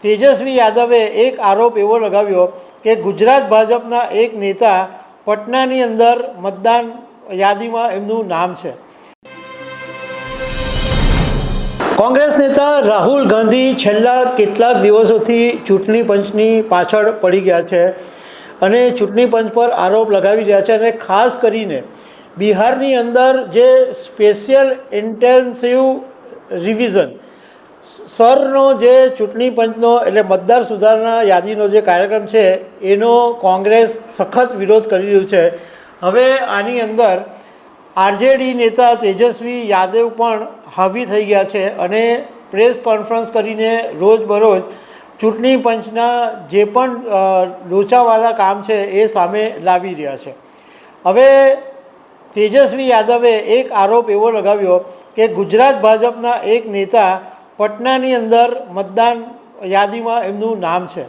તેજસ્વી યાદવે એક આરોપ એવો લગાવ્યો કે ગુજરાત ભાજપના એક નેતા પટનાની અંદર મતદાન યાદીમાં એમનું નામ છે। કોંગ્રેસ નેતા રાહુલ ગાંધી છેલ્લા કેટલાક દિવસોથી ચૂંટણી પંચની પાછળ પડી ગયા છે અને ચૂંટણી પંચ પર આરોપ લગાવી રહ્યા છે અને ખાસ કરીને બિહારની અંદર જે સ્પેશિયલ ઇન્ટેન્સિવ રિવિઝન સરનો જે ચૂંટણી પંચનો એટલે મતદાર સુધારણા યાદીનો જે કાર્યક્રમ છે એનો કોંગ્રેસ સખત વિરોધ કરી રહ્યું છે। હવે આની અંદર આરજેડી નેતા તેજસ્વી યાદવ પણ હાવી થઈ ગયા છે અને પ્રેસ કોન્ફરન્સ કરીને રોજબરોજ ચૂંટણી પંચના જે પણ લોચાવાળા કામ છે એ સામે લાવી રહ્યા છે। હવે તેજસ્વી યાદવે એક આરોપ એવો લગાવ્યો કે ગુજરાત ભાજપના એક નેતા પટનાની અંદર મતદાન યાદીમાં એમનું નામ છે।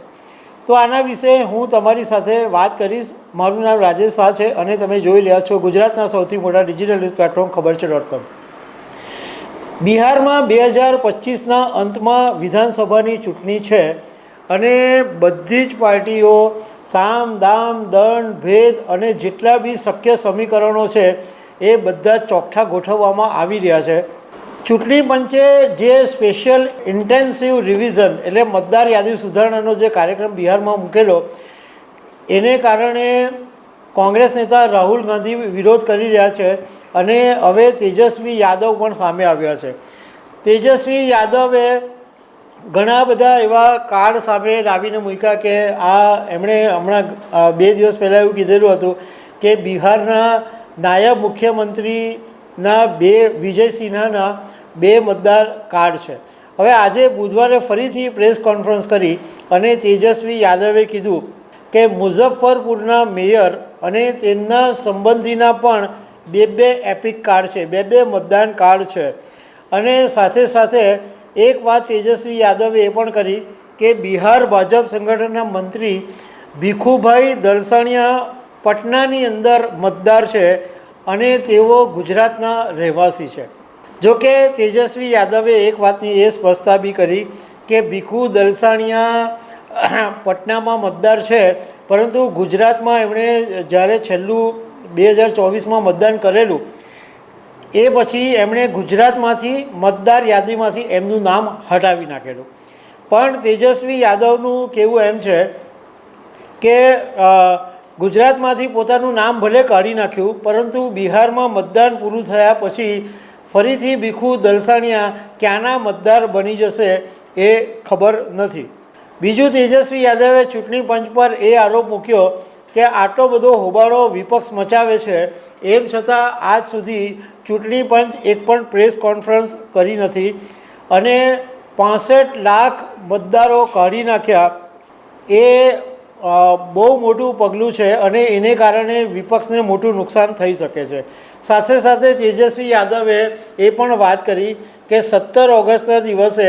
તો આના વિશે હું તમારી સાથે વાત કરીશ। મારું નામ રાજેશ શાહ છે અને તમે જોઈ રહ્યા છો ગુજરાતના સૌથી મોટા ડિજિટલ ન્યૂઝ પ્લેટફોર્મ ખબરછે.com। બિહારમાં 2025ના અંતમાં વિધાનસભાની ચૂંટણી છે અને બધી જ પાર્ટીઓ સામ દામ દંડ ભેદ અને જેટલા બી શક્ય સમીકરણો છે એ બધા ચોકઠા ગોઠવવામાં આવી રહ્યા છે। ચૂંટણી પંચે જે સ્પેશિયલ ઇન્ટેન્સિવ રિવિઝન એટલે મતદાર યાદી સુધારણાનો જે કાર્યક્રમ બિહારમાં મૂકેલો એને કારણે કોંગ્રેસ નેતા રાહુલ ગાંધી વિરોધ કરી રહ્યા છે અને હવે તેજસ્વી યાદવ પણ સામે આવ્યા છે। તેજસ્વી યાદવે ઘણા બધા એવા કાર્ડ સામે લાવીને મૂક્યા કે એમણે હમણાં 2 દિવસ પહેલાં એવું કીધેલું હતું કે બિહારના નાયબ મુખ્યમંત્રીના વિજય સિન્હાના 2 મતદાર કાર્ડ છે। હવે આજે બુધવારે ફરીથી પ્રેસ કોન્ફરન્સ કરી અને તેજસ્વી યાદવે કીધું કે મુઝફ્ફરપુરના મેયર અને તેમના સંબંધીના પણ 2 એપિક કાર્ડ છે, 2 મતદાન કાર્ડ છે। અને સાથે સાથે એક વાત તેજસ્વી યાદવે એ પણ કરી કે બિહાર ભાજપ સંગઠનના મંત્રી ભીખુભાઈ દલસાણિયા પટનાની અંદર મતદાર છે અને તેઓ ગુજરાતના રહેવાસી છે। જોકે તેજસ્વી યાદવે એક વાતની એ સ્પષ્ટતા બી કરી કે ભીખુ દલસાણિયા પટનામાં મતદાર છે પરંતુ ગુજરાતમાં એમણે જ્યારે છેલ્લું 2024માં મતદાન કરેલું એ પછી એમણે ગુજરાતમાંથી મતદાર યાદીમાંથી એમનું નામ હટાવી નાખેલું। પણ તેજસ્વી યાદવનું કહેવું એમ છે કે ગુજરાતમાંથી પોતાનું નામ ભલે કાઢી નાખ્યું પરંતુ બિહારમાં મતદાન પૂરું થયા પછી ફરીથી ભીખુ દલસાણિયા ક્યાંના મતદાર બની જશે એ ખબર નથી। બીજું તેજસ્વી યાદવે ચૂંટણી પંચ પર એ આરોપ મૂક્યો કે આટલો બધો હોબાળો વિપક્ષ મચાવે છે એમ છતાં આજ સુધી ચૂંટણી પંચ એક પણ પ્રેસ કોન્ફરન્સ કરી નથી અને 65 લાખ મતદારો કાઢી નાખ્યા એ બહુ મોટું પગલું છે અને એને કારણે વિપક્ષને મોટું નુકસાન થઈ શકે છે। સાથે સાથે તેજસ્વી યાદવે એ પણ વાત કરી કે 17 ઓગસ્ટના દિવસે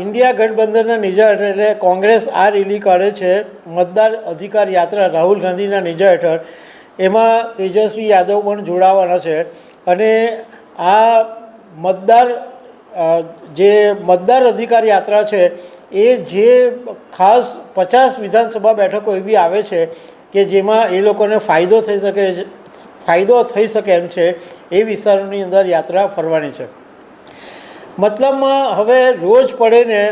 ઇન્ડિયા ગઠબંધનના નેજા હેઠળ એટલે કોંગ્રેસ આ રેલી કાઢે છે મતદાર અધિકાર યાત્રા રાહુલ ગાંધીના નેજા હેઠળ, એમાં તેજસ્વી યાદવ પણ જોડાવાના છે અને આ મતદાર અધિકાર યાત્રા છે એ જે ખાસ 50 વિધાનસભા બેઠકો એવી આવે છે કે જેમાં એ લોકોને ફાયદો થઈ શકે એમ છે એ વિસ્તારોની અંદર યાત્રા ફરવાની છે। મતલબમાં હવે રોજ પડે ને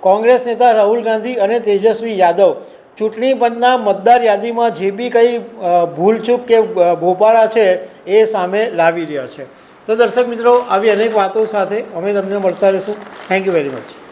કોંગ્રેસ નેતા રાહુલ ગાંધી અને તેજસ્વી યાદવ ચૂંટણી પંચના મતદાર યાદીમાં જે બી કંઈ ભૂલચૂક કે ભોપાળા છે એ સામે લાવી રહ્યા છે। તો દર્શક મિત્રો આવી અનેક વાતો સાથે અમે તમને મળતા રહીશું। Thank you very much.